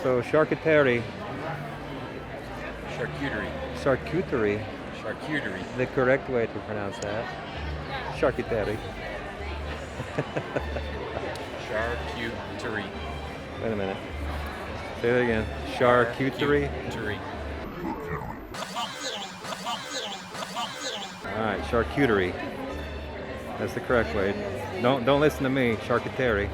So charcuterie. Charcuterie. Charcuterie. Charcuterie. The correct way to pronounce that. Charcuterie. Charcuterie. Wait a minute. Say that again. Charcuterie. Charcuterie. All right, charcuterie. That's the correct way. Don't listen to me. Charcuterie.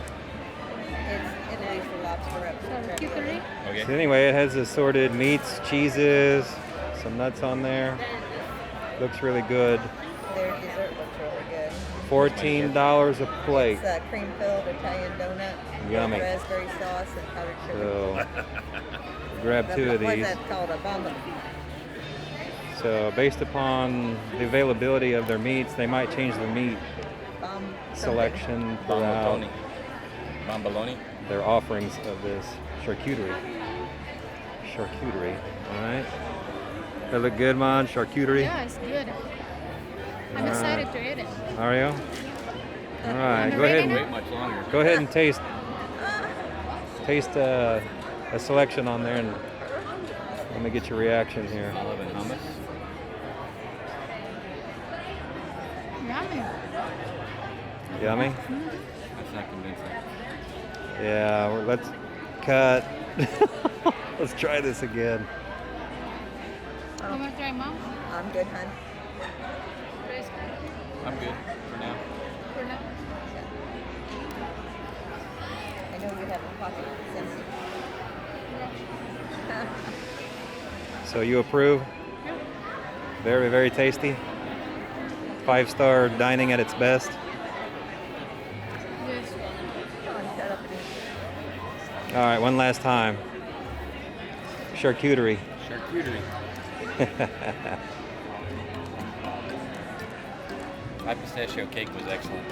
It's Italy for lobster Charcuterie. Okay. So anyway, it has assorted meats, cheeses, some nuts on there. Looks really good. Their dessert looks really good. $14 a plate. It's a cream-filled Italian donut Yummy. with raspberry sauce and powdered sugar. So grab two of What's these. that called? A bomba. So based upon the availability of their meats, they might change the meat Bomb selection throughout Bomboloni. Bomboloni. their offerings of this charcuterie. Charcuterie, all right. That look good, man. Charcuterie. Yeah, it's good. I'm All excited right. to eat it. Are you? All right. Go ahead ready and Wait much longer. go ahead and taste a selection on there, and let me get your reaction here. Olive and hummus. Yummy. Yummy. That's not convincing. Yeah. Let's cut. Let's try this again. You want to try, Mom? I'm good, hon. I'm good for now. For now? I know you have a pocket sense. So you approve? Very, very tasty. 5-star dining at its best. Yes. Come on, shut up and eat. All right, one last time. Charcuterie. Charcuterie. My pistachio cake was excellent.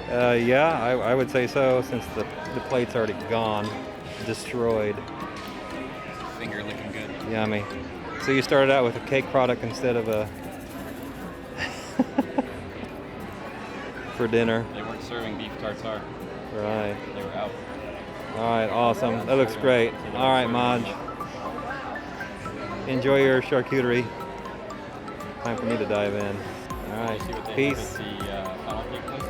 Yeah, I would say so, since the plate's already gone, destroyed. Finger looking good. Yummy. So you started out with a cake product instead of a for dinner. They weren't serving beef tartare. Right. They were out. All right, awesome. That looks great. All right, Maj. Enjoy your charcuterie. Time for me to dive in. All right, See what they peace. have at the funnel cake place?